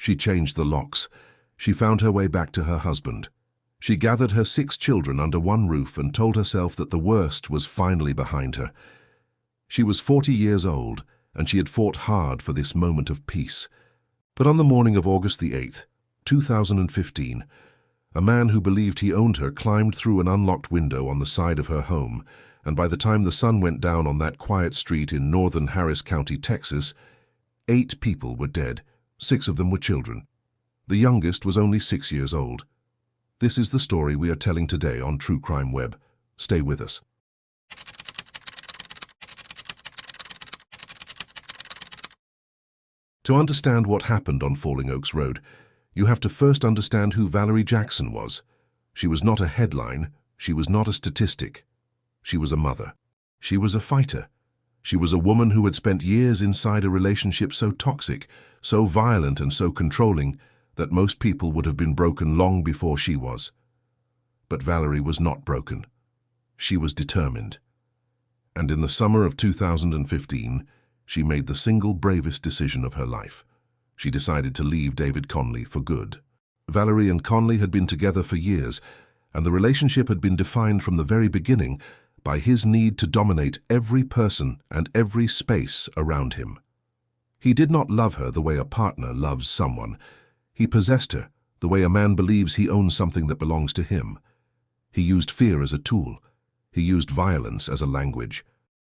She changed the locks. She found her way back to her husband. She gathered her 6 children under one roof and told herself that the worst was finally behind her. She was 40 years old, and she had fought hard for this moment of peace. But on the morning of August the 8th, 2015, a man who believed he owned her climbed through an unlocked window on the side of her home, and by the time the sun went down on that quiet street in northern Harris County, Texas, 8 people were dead. 6 of them were children. The youngest was only 6 years old. This is the story we are telling today on TrueCrimeWeb. Stay with us. To understand what happened on Falling Oaks Road, you have to first understand who Valerie Jackson was. She was not a headline. She was not a statistic. She was a mother. She was a fighter. She was a woman who had spent years inside a relationship so toxic, so violent and so controlling that most people would have been broken long before she was. But Valerie was not broken. She was determined. And in the summer of 2015, she made the single bravest decision of her life. She decided to leave David Conley for good. Valerie and Conley had been together for years, and the relationship had been defined from the very beginning by his need to dominate every person and every space around him. He did not love her the way a partner loves someone. He possessed her the way a man believes he owns something that belongs to him. He used fear as a tool. He used violence as a language.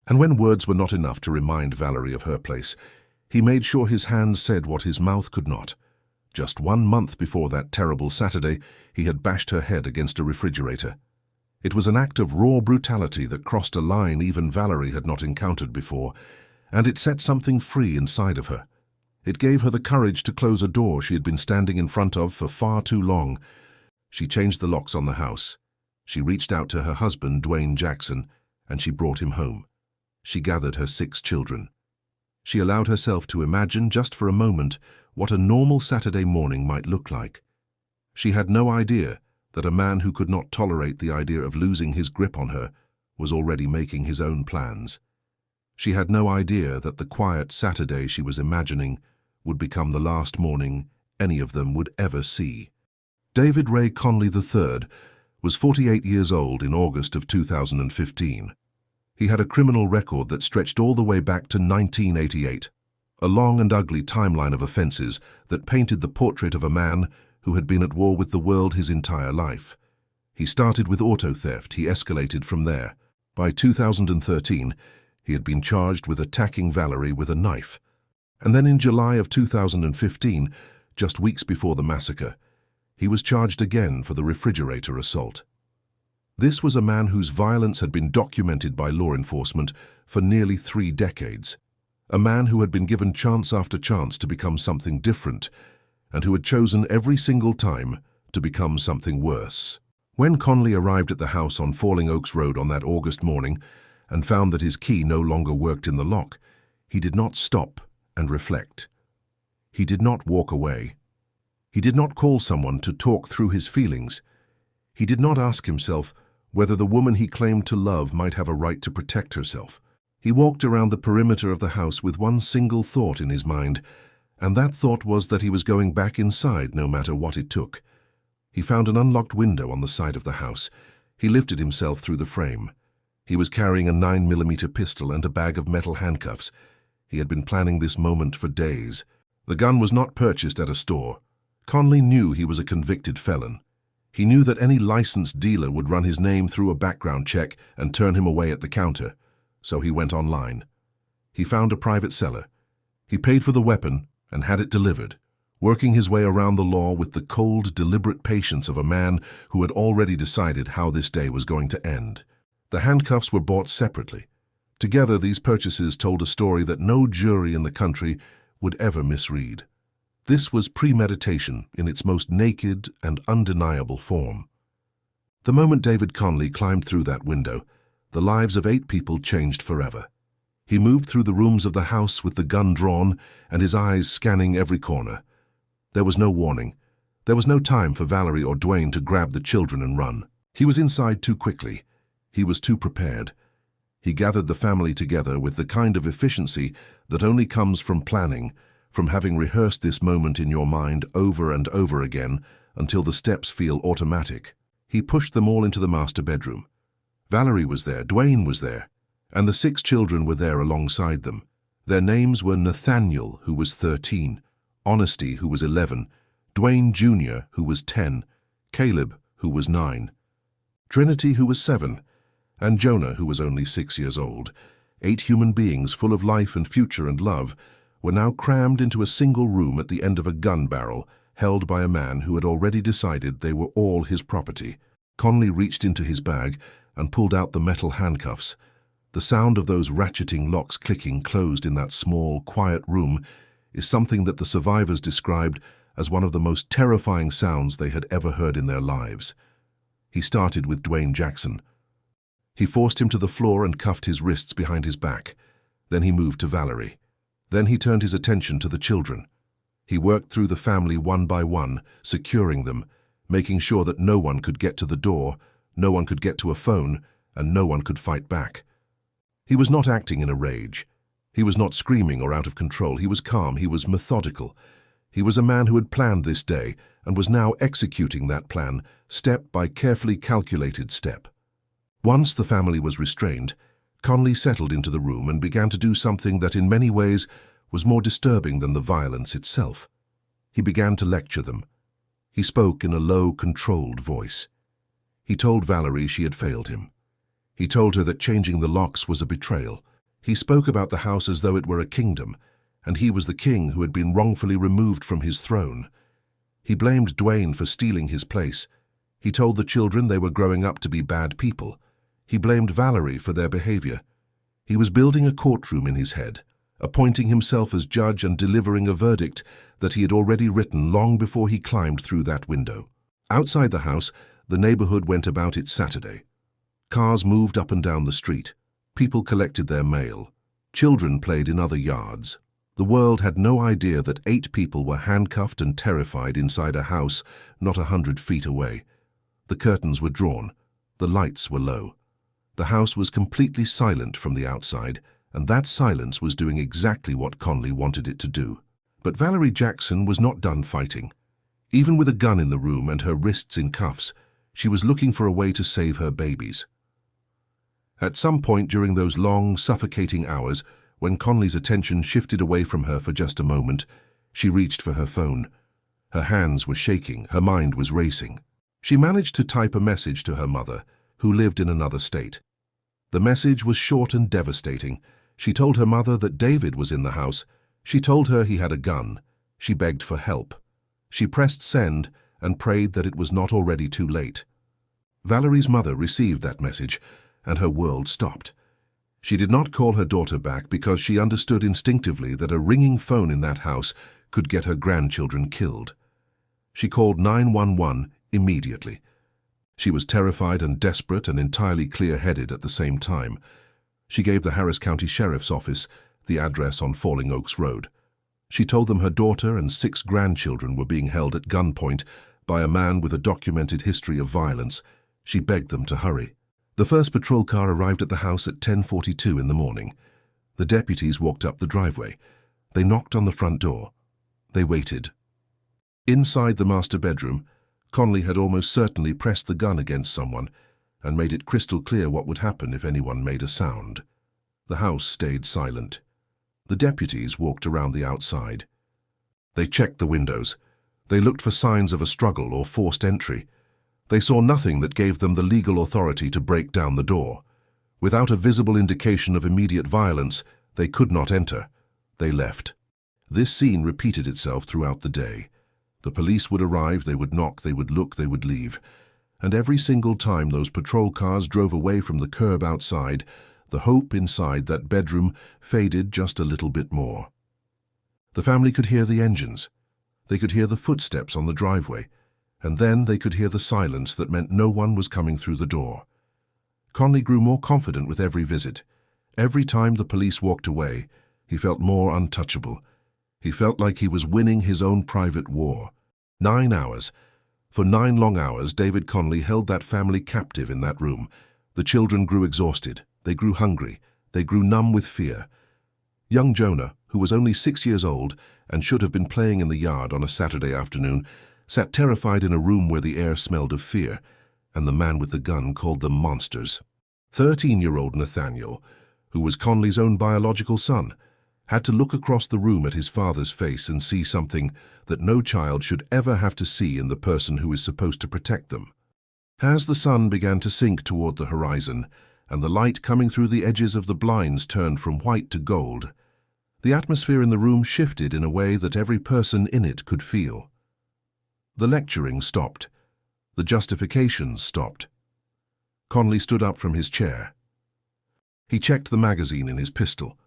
And when words were not enough to remind Valerie of her place, he made sure his hands said what his mouth could not. Just 1 month before that terrible Saturday, he had bashed her head against a refrigerator. It was an act of raw brutality that crossed a line even Valerie had not encountered before, and it set something free inside of her. It gave her the courage to close a door she had been standing in front of for far too long. She changed the locks on the house. She reached out to her husband, Dwayne Jackson, and she brought him home. She gathered her 6 children. She allowed herself to imagine, just for a moment, what a normal Saturday morning might look like. She had no idea that a man who could not tolerate the idea of losing his grip on her was already making his own plans. She had no idea that the quiet Saturday she was imagining would become the last morning any of them would ever see. David Ray Conley III was 48 years old in August of 2015. He had a criminal record that stretched all the way back to 1988, a long and ugly timeline of offenses that painted the portrait of a man who had been at war with the world his entire life. He started with auto theft. He escalated from there. By 2013, he had been charged with attacking Valerie with a knife. And then in July of 2015, just weeks before the massacre, he was charged again for the refrigerator assault. This was a man whose violence had been documented by law enforcement for nearly 3 decades. A man who had been given chance after chance to become something different, and who had chosen every single time to become something worse. When Conley arrived at the house on Falling Oaks Road on that August morning and found that his key no longer worked in the lock, he did not stop and reflect. He did not walk away. He did not call someone to talk through his feelings. He did not ask himself whether the woman he claimed to love might have a right to protect herself. He walked around the perimeter of the house with one single thought in his mind, and that thought was that he was going back inside no matter what it took. He found an unlocked window on the side of the house. He lifted himself through the frame. He was carrying a 9mm pistol and a bag of metal handcuffs. He had been planning this moment for days. The gun was not purchased at a store. Conley knew he was a convicted felon. He knew that any licensed dealer would run his name through a background check and turn him away at the counter, so he went online. He found a private seller. He paid for the weapon and had it delivered, working his way around the law with the cold, deliberate patience of a man who had already decided how this day was going to end. The handcuffs were bought separately. Together, these purchases told a story that no jury in the country would ever misread. This was premeditation in its most naked and undeniable form. The moment David Conley climbed through that window, the lives of 8 people changed forever. He moved through the rooms of the house with the gun drawn and his eyes scanning every corner. There was no warning. There was no time for Valerie or Dwayne to grab the children and run. He was inside too quickly. He was too prepared. He gathered the family together with the kind of efficiency that only comes from planning, from having rehearsed this moment in your mind over and over again until the steps feel automatic. He pushed them all into the master bedroom. Valerie was there, Dwayne was there, and the 6 children were there alongside them. Their names were Nathaniel, who was 13, Honesty, who was 11, Dwayne Jr., who was 10, Caleb, who was 9, Trinity, who was 7, and Jonah, who was only 6 years old. 8 human beings full of life and future and love were now crammed into a single room at the end of a gun barrel held by a man who had already decided they were all his property. Conley reached into his bag and pulled out the metal handcuffs. The sound of those ratcheting locks clicking closed in that small, quiet room is something that the survivors described as one of the most terrifying sounds they had ever heard in their lives. He started with Dwayne Jackson. He forced him to the floor and cuffed his wrists behind his back. Then he moved to Valerie. Then he turned his attention to the children. He worked through the family one by one, securing them, making sure that no one could get to the door, no one could get to a phone, and no one could fight back. He was not acting in a rage. He was not screaming or out of control. He was calm. He was methodical. He was a man who had planned this day and was now executing that plan, step by carefully calculated step. Once the family was restrained, Conley settled into the room and began to do something that in many ways was more disturbing than the violence itself. He began to lecture them. He spoke in a low, controlled voice. He told Valerie she had failed him. He told her that changing the locks was a betrayal. He spoke about the house as though it were a kingdom, and he was the king who had been wrongfully removed from his throne. He blamed Dwayne for stealing his place. He told the children they were growing up to be bad people. He blamed Valerie for their behavior. He was building a courtroom in his head, appointing himself as judge and delivering a verdict that he had already written long before he climbed through that window. Outside the house, the neighborhood went about its Saturday. Cars moved up and down the street. People collected their mail. Children played in other yards. The world had no idea that 8 people were handcuffed and terrified inside a house not 100 feet away. The curtains were drawn. The lights were low. The house was completely silent from the outside, and that silence was doing exactly what Conley wanted it to do. But Valerie Jackson was not done fighting. Even with a gun in the room and her wrists in cuffs, she was looking for a way to save her babies. At some point during those long, suffocating hours, when Conley's attention shifted away from her for just a moment, she reached for her phone. Her hands were shaking, her mind was racing. She managed to type a message to her mother, who lived in another state. The message was short and devastating. She told her mother that David was in the house. She told her he had a gun. She begged for help. She pressed send and prayed that it was not already too late. Valerie's mother received that message, and her world stopped. She did not call her daughter back because she understood instinctively that a ringing phone in that house could get her grandchildren killed. She called 911 immediately. She was terrified and desperate and entirely clear-headed at the same time. She gave the Harris County Sheriff's Office the address on Falling Oaks Road. She told them her daughter and 6 grandchildren were being held at gunpoint by a man with a documented history of violence. She begged them to hurry. The first patrol car arrived at the house at 10:42 in the morning. The deputies walked up the driveway. They knocked on the front door. They waited. Inside the master bedroom, Conley had almost certainly pressed the gun against someone and made it crystal clear what would happen if anyone made a sound. The house stayed silent. The deputies walked around the outside. They checked the windows. They looked for signs of a struggle or forced entry. They saw nothing that gave them the legal authority to break down the door. Without a visible indication of immediate violence, they could not enter. They left. This scene repeated itself throughout the day. The police would arrive, they would knock, they would look, they would leave. And every single time those patrol cars drove away from the curb outside, the hope inside that bedroom faded just a little bit more. The family could hear the engines. They could hear the footsteps on the driveway. And then they could hear the silence that meant no one was coming through the door. Conley grew more confident with every visit. Every time the police walked away, he felt more untouchable. He felt like he was winning his own private war. 9 hours. For 9 long hours, David Conley held that family captive in that room. The children grew exhausted. They grew hungry. They grew numb with fear. Young Jonah, who was only 6 years old and should have been playing in the yard on a Saturday afternoon, sat terrified in a room where the air smelled of fear, and the man with the gun called them monsters. 13-year-old Nathaniel, who was Conley's own biological son, had to look across the room at his father's face and see something that no child should ever have to see in the person who is supposed to protect them. As the sun began to sink toward the horizon, and the light coming through the edges of the blinds turned from white to gold, the atmosphere in the room shifted in a way that every person in it could feel. The lecturing stopped. The justifications stopped. Conley stood up from his chair. He checked the magazine in his pistol.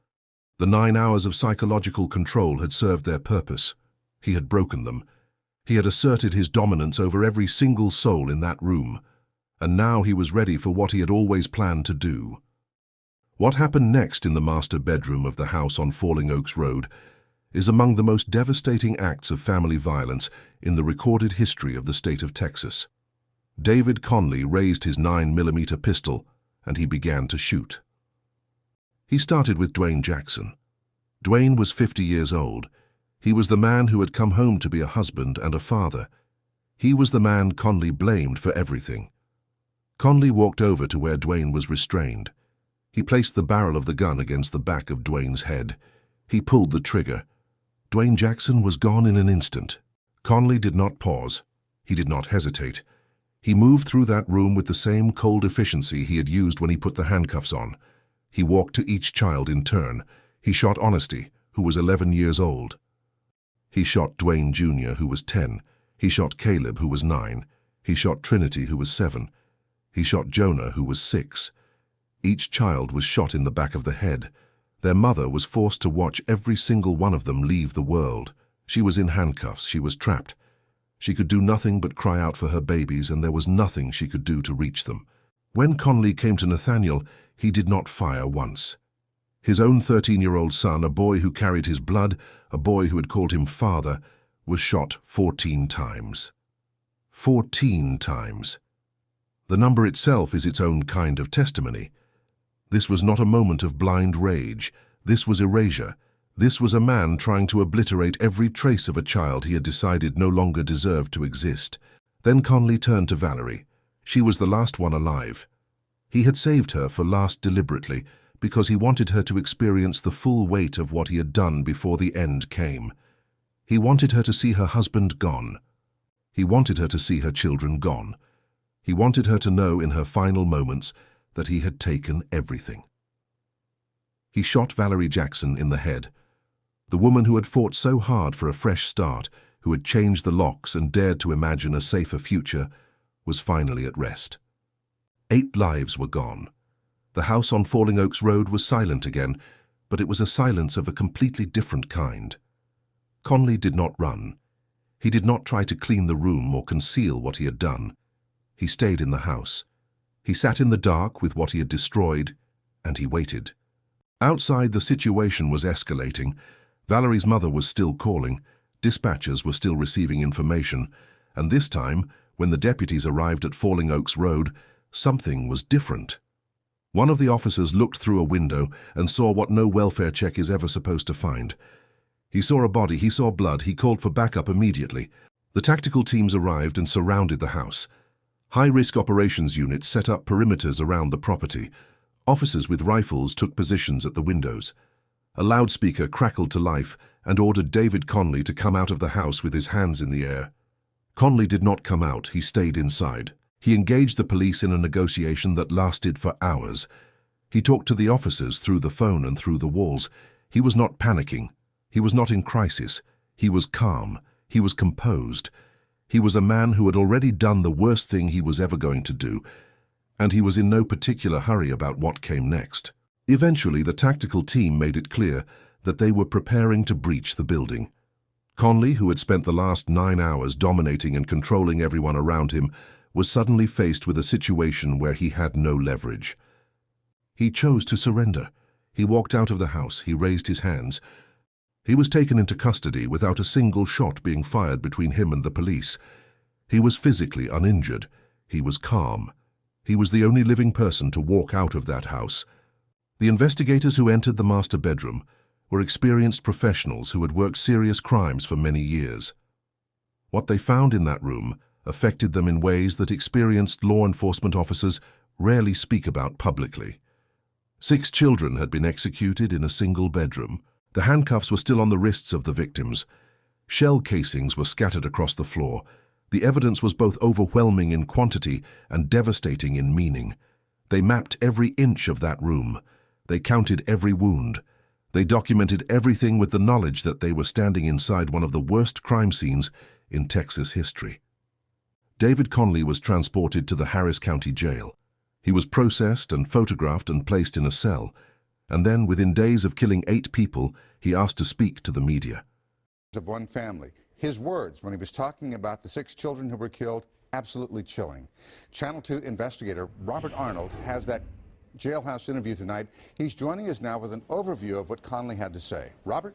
The 9 hours of psychological control had served their purpose. He had broken them. He had asserted his dominance over every single soul in that room, and now he was ready for what he had always planned to do. What happened next in the master bedroom of the house on Falling Oaks Road is among the most devastating acts of family violence in the recorded history of the state of Texas. David Conley raised his 9mm pistol and he began to shoot. He started with Dwayne Jackson. Dwayne was 50 years old. He was the man who had come home to be a husband and a father. He was the man Conley blamed for everything. Conley walked over to where Dwayne was restrained. He placed the barrel of the gun against the back of Dwayne's head. He pulled the trigger. Dwayne Jackson was gone in an instant. Conley did not pause. He did not hesitate. He moved through that room with the same cold efficiency he had used when he put the handcuffs on. He walked to each child in turn. He shot Honesty, who was 11 years old. He shot Dwayne Jr., who was 10. He shot Caleb, who was 9. He shot Trinity, who was 7. He shot Jonah, who was 6. Each child was shot in the back of the head. Their mother was forced to watch every single one of them leave the world. She was in handcuffs. She was trapped. She could do nothing but cry out for her babies, and there was nothing she could do to reach them. When Conley came to Nathaniel, he did not fire once. His own 13-year-old son, a boy who carried his blood, a boy who had called him father, was shot 14 times. 14 times. The number itself is its own kind of testimony. This was not a moment of blind rage. This was erasure. This was a man trying to obliterate every trace of a child he had decided no longer deserved to exist. Then Conley turned to Valerie. She was the last one alive. He had saved her for last deliberately because he wanted her to experience the full weight of what he had done before the end came. He wanted her to see her husband gone. He wanted her to see her children gone. He wanted her to know in her final moments that he had taken everything. He shot Valerie Jackson in the head. The woman who had fought so hard for a fresh start, who had changed the locks and dared to imagine a safer future, was finally at rest. 8 lives were gone. The house on Falling Oaks Road was silent again, but it was a silence of a completely different kind. Conley did not run. He did not try to clean the room or conceal what he had done. He stayed in the house. He sat in the dark with what he had destroyed, and he waited. Outside, the situation was escalating. Valerie's mother was still calling. Dispatchers were still receiving information. And this time, when the deputies arrived at Falling Oaks Road, something was different. One of the officers looked through a window and saw what no welfare check is ever supposed to find. He saw a body, he saw blood, he called for backup immediately. The tactical teams arrived and surrounded the house. High-risk operations units set up perimeters around the property. Officers with rifles took positions at the windows. A loudspeaker crackled to life and ordered David Conley to come out of the house with his hands in the air. Conley did not come out, he stayed inside. He engaged the police in a negotiation that lasted for hours. He talked to the officers through the phone and through the walls. He was not panicking. He was not in crisis. He was calm. He was composed. He was a man who had already done the worst thing he was ever going to do, and he was in no particular hurry about what came next. Eventually, the tactical team made it clear that they were preparing to breach the building. Conley, who had spent the last 9 hours dominating and controlling everyone around him, was suddenly faced with a situation where he had no leverage. He chose to surrender. He walked out of the house. He raised his hands. He was taken into custody without a single shot being fired between him and the police. He was physically uninjured. He was calm. He was the only living person to walk out of that house. The investigators who entered the master bedroom were experienced professionals who had worked serious crimes for many years. What they found in that room affected them in ways that experienced law enforcement officers rarely speak about publicly. 6 children had been executed in a single bedroom. The handcuffs were still on the wrists of the victims. Shell casings were scattered across the floor. The evidence was both overwhelming in quantity and devastating in meaning. They mapped every inch of that room. They counted every wound. They documented everything with the knowledge that they were standing inside one of the worst crime scenes in Texas history. David Conley was transported to the Harris County Jail. He was processed and photographed and placed in a cell, and then, within days of killing 8 people, he asked to speak to the media. Of one family. His words when he was talking about the 6 children who were killed, absolutely chilling. Channel 2 investigator Robert Arnold has that jailhouse interview tonight. He's joining us now with an overview of what Conley had to say. Robert?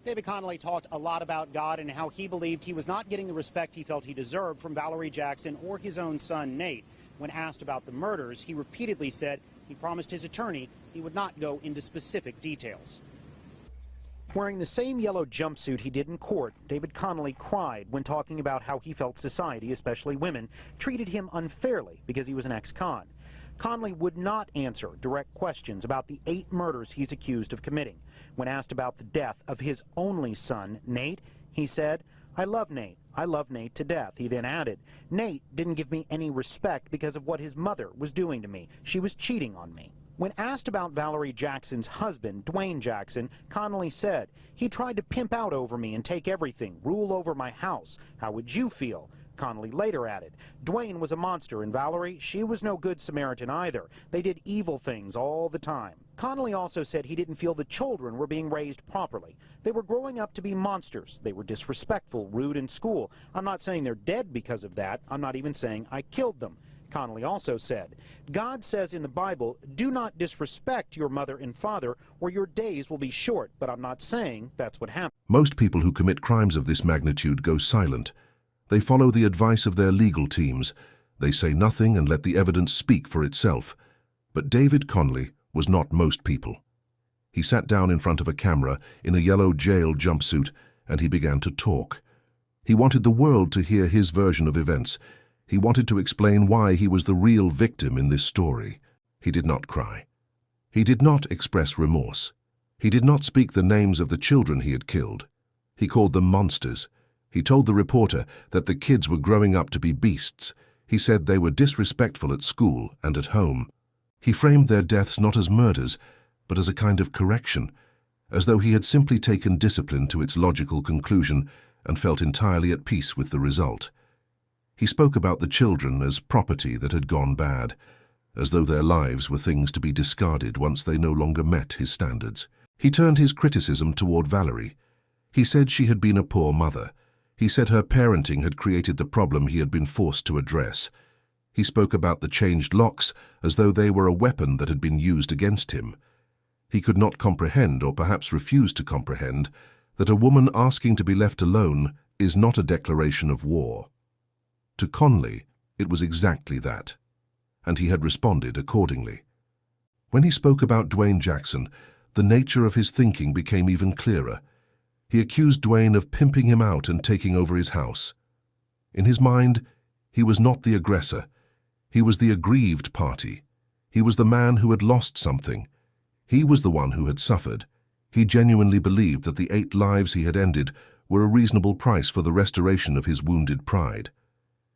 David Conley talked a lot about God and how he believed he was not getting the respect he felt he deserved from Valerie Jackson or his own son, Nate. When asked about the murders, he repeatedly said he promised his attorney he would not go into specific details. Wearing the same yellow jumpsuit he did in court, David Conley cried when talking about how he felt society, especially women, treated him unfairly because he was an ex-con. Conley would not answer direct questions about the 8 murders he's accused of committing. When asked about the death of his only son, Nate, he said, "I love Nate. I love Nate to death." He then added, "Nate didn't give me any respect because of what his mother was doing to me. She was cheating on me." When asked about Valerie Jackson's husband, Dwayne Jackson, Conley said, "He tried to pimp out over me and take everything, rule over my house. How would you feel?" Conley later added, "Dwayne was a monster, and Valerie, she was no good Samaritan either. They did evil things all the time." Conley also said he didn't feel the children were being raised properly. They were growing up to be monsters. They were disrespectful, rude in school. "I'm not saying they're dead because of that. I'm not even saying I killed them." Conley also said, "God says in the Bible, do not disrespect your mother and father or your days will be short, but I'm not saying that's what happened." Most people who commit crimes of this magnitude go silent. They follow the advice of their legal teams. They say nothing and let the evidence speak for itself. But David Conley was not most people. He sat down in front of a camera in a yellow jail jumpsuit and he began to talk. He wanted the world to hear his version of events. He wanted to explain why he was the real victim in this story. He did not cry. He did not express remorse. He did not speak the names of the children he had killed. He called them monsters. He told the reporter that the kids were growing up to be beasts. He said they were disrespectful at school and at home. He framed their deaths not as murders, but as a kind of correction, as though he had simply taken discipline to its logical conclusion and felt entirely at peace with the result. He spoke about the children as property that had gone bad, as though their lives were things to be discarded once they no longer met his standards. He turned his criticism toward Valerie. He said she had been a poor mother. He said her parenting had created the problem he had been forced to address. He spoke about the changed locks as though they were a weapon that had been used against him. He could not comprehend, or perhaps refused to comprehend, that a woman asking to be left alone is not a declaration of war. To Conley, it was exactly that, and he had responded accordingly. When he spoke about Dwayne Jackson, the nature of his thinking became even clearer. He accused Dwayne of pimping him out and taking over his house. In his mind, he was not the aggressor. He was the aggrieved party. He was the man who had lost something. He was the one who had suffered. He genuinely believed that the 8 lives he had ended were a reasonable price for the restoration of his wounded pride.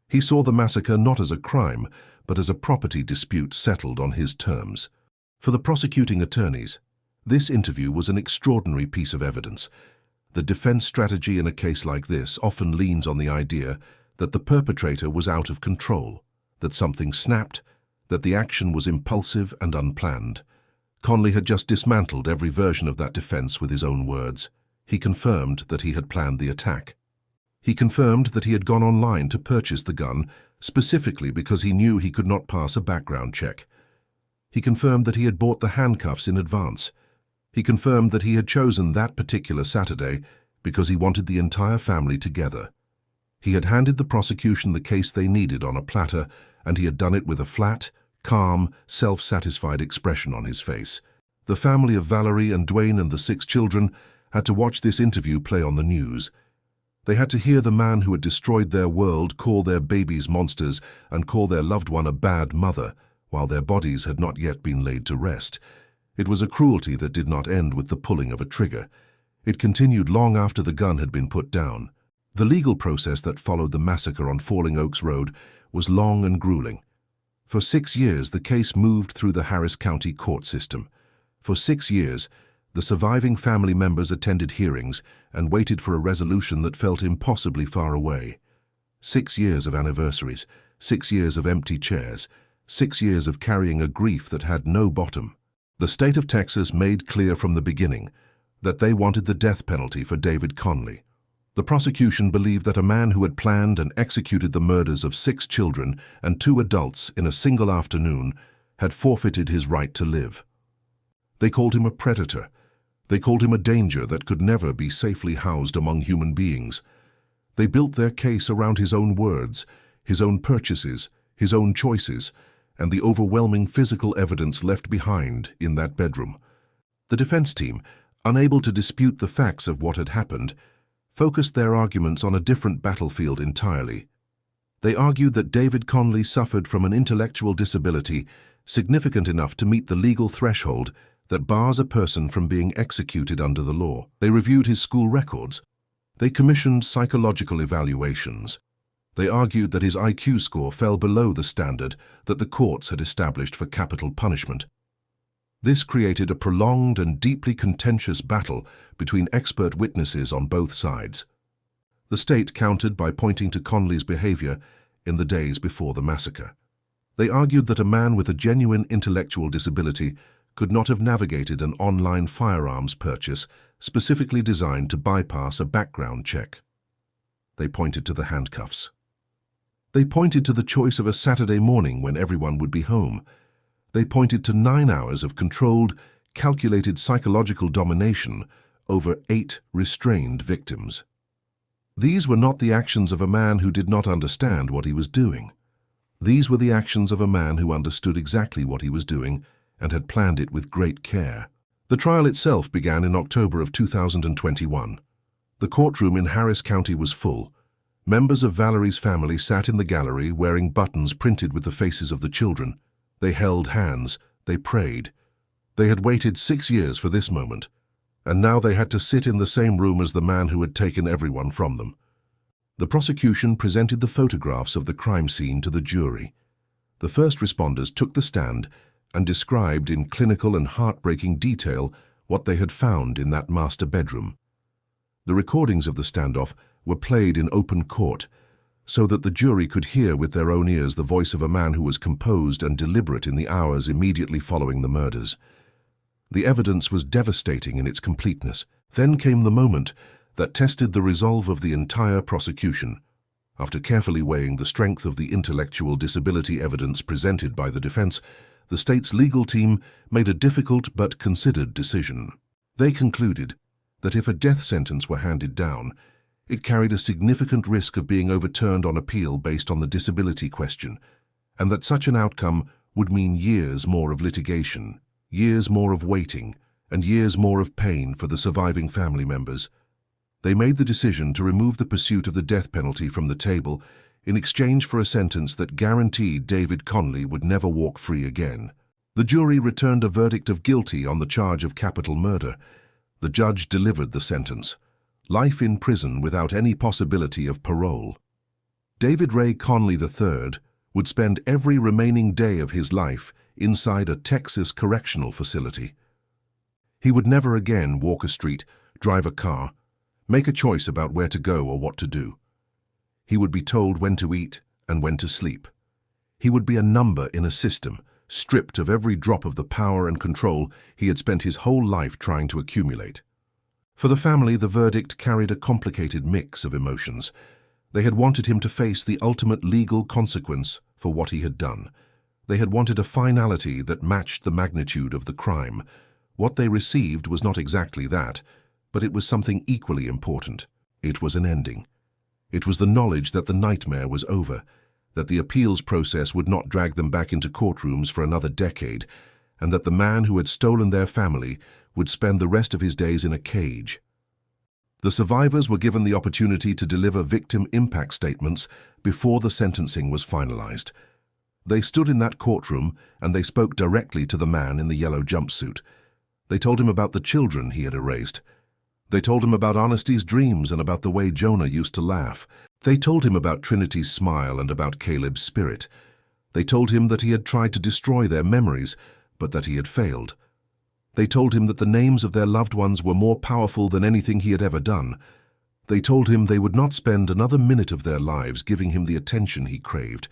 He saw the massacre not as a crime, but as a property dispute settled on his terms. For the prosecuting attorneys, this interview was an extraordinary piece of evidence. The defense strategy in a case like this often leans on the idea that the perpetrator was out of control, that something snapped, that the action was impulsive and unplanned. Conley had just dismantled every version of that defense with his own words. He confirmed that he had planned the attack. He confirmed that he had gone online to purchase the gun specifically because he knew he could not pass a background check. He confirmed that he had bought the handcuffs in advance. He confirmed that he had chosen that particular Saturday because he wanted the entire family together. He had handed the prosecution the case they needed on a platter, and he had done it with a flat, calm, self-satisfied expression on his face. The family of Valerie and Dwayne and the 6 children had to watch this interview play on the news. They had to hear the man who had destroyed their world call their babies monsters and call their loved one a bad mother, while their bodies had not yet been laid to rest. It was a cruelty that did not end with the pulling of a trigger. It continued long after the gun had been put down. The legal process that followed the massacre on Falling Oaks Road was long and grueling. For 6 years, the case moved through the Harris County court system. For 6 years, the surviving family members attended hearings and waited for a resolution that felt impossibly far away. 6 years of anniversaries, 6 years of empty chairs, 6 years of carrying a grief that had no bottom. The state of Texas made clear from the beginning that they wanted the death penalty for David Conley. The prosecution believed that a man who had planned and executed the murders of 6 children and 2 adults in a single afternoon had forfeited his right to live. They called him a predator. They called him a danger that could never be safely housed among human beings. They built their case around his own words, his own purchases, his own choices, and the overwhelming physical evidence left behind in that bedroom. The defense team, unable to dispute the facts of what had happened, focused their arguments on a different battlefield entirely. They argued that David Conley suffered from an intellectual disability significant enough to meet the legal threshold that bars a person from being executed under the law. They reviewed his school records. They commissioned psychological evaluations. They argued that his IQ score fell below the standard that the courts had established for capital punishment. This created a prolonged and deeply contentious battle between expert witnesses on both sides. The state countered by pointing to Conley's behavior in the days before the massacre. They argued that a man with a genuine intellectual disability could not have navigated an online firearms purchase specifically designed to bypass a background check. They pointed to the handcuffs. They pointed to the choice of a Saturday morning when everyone would be home. They pointed to 9 hours of controlled, calculated psychological domination over 8 restrained victims. These were not the actions of a man who did not understand what he was doing. These were the actions of a man who understood exactly what he was doing and had planned it with great care. The trial itself began in October of 2021. The courtroom in Harris County was full. Members of Valerie's family sat in the gallery wearing buttons printed with the faces of the children. They held hands. They prayed. They had waited 6 years for this moment, and now they had to sit in the same room as the man who had taken everyone from them. The prosecution presented the photographs of the crime scene to the jury. The first responders took the stand and described in clinical and heartbreaking detail what they had found in that master bedroom. The recordings of the standoff were played in open court so that the jury could hear with their own ears the voice of a man who was composed and deliberate in the hours immediately following the murders. The evidence was devastating in its completeness. Then came the moment that tested the resolve of the entire prosecution. After carefully weighing the strength of the intellectual disability evidence presented by the defense, the state's legal team made a difficult but considered decision. They concluded that if a death sentence were handed down, it carried a significant risk of being overturned on appeal based on the disability question, and that such an outcome would mean years more of litigation, years more of waiting, and years more of pain for the surviving family members. They made the decision to remove the pursuit of the death penalty from the table in exchange for a sentence that guaranteed David Conley would never walk free again. The jury returned a verdict of guilty on the charge of capital murder. The judge delivered the sentence: life in prison without any possibility of parole. David Ray Conley III would spend every remaining day of his life inside a Texas correctional facility. He would never again walk a street, drive a car, make a choice about where to go or what to do. He would be told when to eat and when to sleep. He would be a number in a system, stripped of every drop of the power and control he had spent his whole life trying to accumulate. For the family, the verdict carried a complicated mix of emotions. They had wanted him to face the ultimate legal consequence for what he had done. They had wanted a finality that matched the magnitude of the crime. What they received was not exactly that, but it was something equally important. It was an ending. It was the knowledge that the nightmare was over, that the appeals process would not drag them back into courtrooms for another decade, and that the man who had stolen their family would spend the rest of his days in a cage. The survivors were given the opportunity to deliver victim impact statements before the sentencing was finalized. They stood in that courtroom and they spoke directly to the man in the yellow jumpsuit. They told him about the children he had erased. They told him about Honesty's dreams and about the way Jonah used to laugh. They told him about Trinity's smile and about Caleb's spirit. They told him that he had tried to destroy their memories, but that he had failed. They told him that the names of their loved ones were more powerful than anything he had ever done. They told him they would not spend another minute of their lives giving him the attention he craved.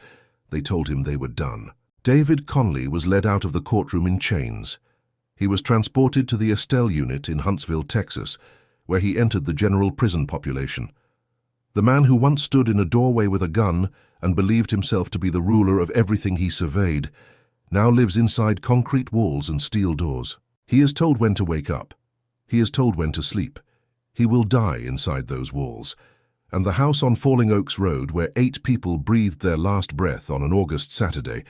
They told him they were done. David Conley was led out of the courtroom in chains. He was transported to the Estelle unit in Huntsville, Texas, where he entered the general prison population. The man who once stood in a doorway with a gun and believed himself to be the ruler of everything he surveyed now lives inside concrete walls and steel doors. He is told when to wake up. He is told when to sleep. He will die inside those walls. And the house on Falling Oaks Road, where 8 people breathed their last breath on an August Saturday,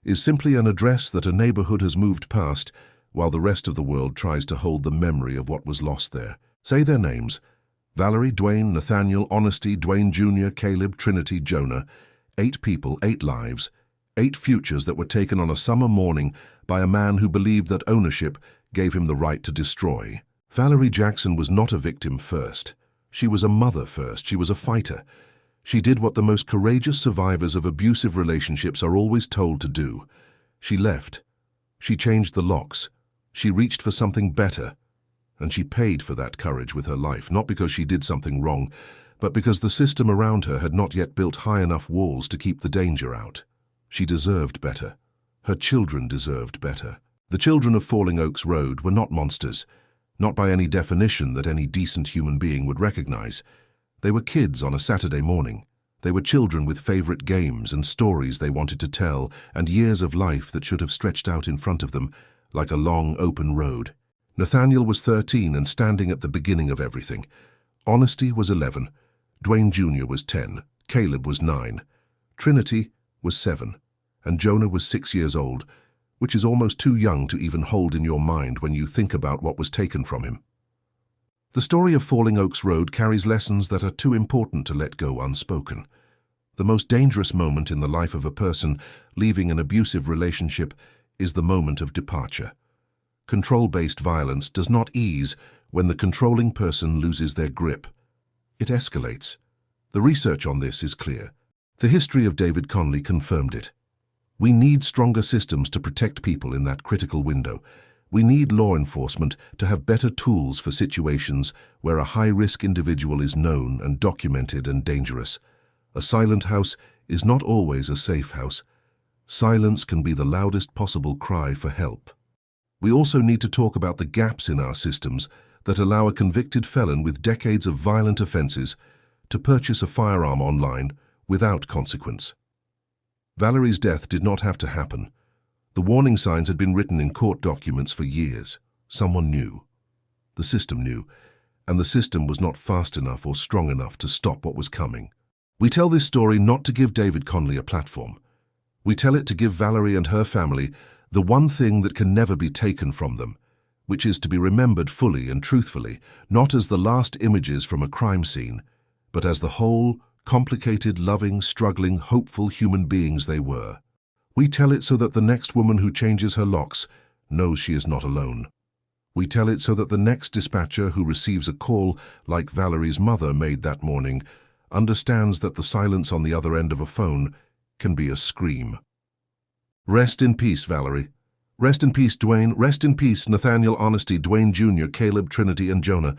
is simply an address that a neighborhood has moved past while the rest of the world tries to hold the memory of what was lost there. Say their names: Valerie, Dwayne, Nathaniel, Honesty, Dwayne Jr., Caleb, Trinity, Jonah. 8 people, 8 lives, 8 futures that were taken on a summer morning by a man who believed that ownership gave him the right to destroy. Valerie Jackson was not a victim first. She was a mother first. She was a fighter. She did what the most courageous survivors of abusive relationships are always told to do. She left. She changed the locks. She reached for something better. And she paid for that courage with her life, not because she did something wrong, but because the system around her had not yet built high enough walls to keep the danger out. She deserved better. Her children deserved better. The children of Falling Oaks Road were not monsters, not by any definition that any decent human being would recognize. They were kids on a Saturday morning. They were children with favorite games and stories they wanted to tell, and years of life that should have stretched out in front of them like a long, open road. Nathaniel was 13 and standing at the beginning of everything. Honesty was 11. Dwayne Jr. was 10. Caleb was 9. Trinity was 7. And Jonah was 6 years old, which is almost too young to even hold in your mind when you think about what was taken from him. The story of Falling Oaks Road carries lessons that are too important to let go unspoken. The most dangerous moment in the life of a person leaving an abusive relationship is the moment of departure. Control-based violence does not ease when the controlling person loses their grip. It escalates. The research on this is clear. The history of David Conley confirmed it. We need stronger systems to protect people in that critical window. We need law enforcement to have better tools for situations where a high-risk individual is known and documented and dangerous. A silent house is not always a safe house. Silence can be the loudest possible cry for help. We also need to talk about the gaps in our systems that allow a convicted felon with decades of violent offenses to purchase a firearm online without consequence. Valerie's death did not have to happen. The warning signs had been written in court documents for years. Someone knew. The system knew, and the system was not fast enough or strong enough to stop what was coming. We tell this story not to give David Conley a platform. We tell it to give Valerie and her family the one thing that can never be taken from them, which is to be remembered fully and truthfully, not as the last images from a crime scene, but as the whole, complicated, loving, struggling, hopeful human beings they were. We tell it so that the next woman who changes her locks knows she is not alone. We tell it so that the next dispatcher who receives a call like Valerie's mother made that morning understands that the silence on the other end of a phone can be a scream. Rest in peace, Valerie. Rest in peace, Dwayne. Rest in peace, Nathaniel, Honesty, Dwayne Jr., Caleb, Trinity, and Jonah.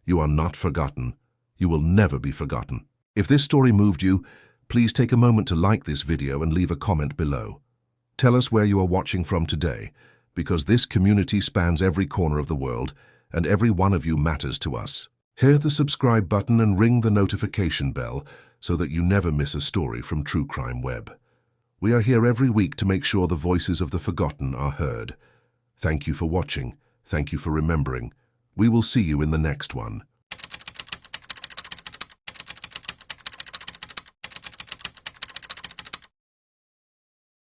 You are not forgotten. You will never be forgotten. If this story moved you, please take a moment to like this video and leave a comment below. Tell us where you are watching from today, because this community spans every corner of the world, and every one of you matters to us. Hit the subscribe button and ring the notification bell so that you never miss a story from TrueCrimeWeb. We are here every week to make sure the voices of the forgotten are heard. Thank you for watching. Thank you for remembering. We will see you in the next one.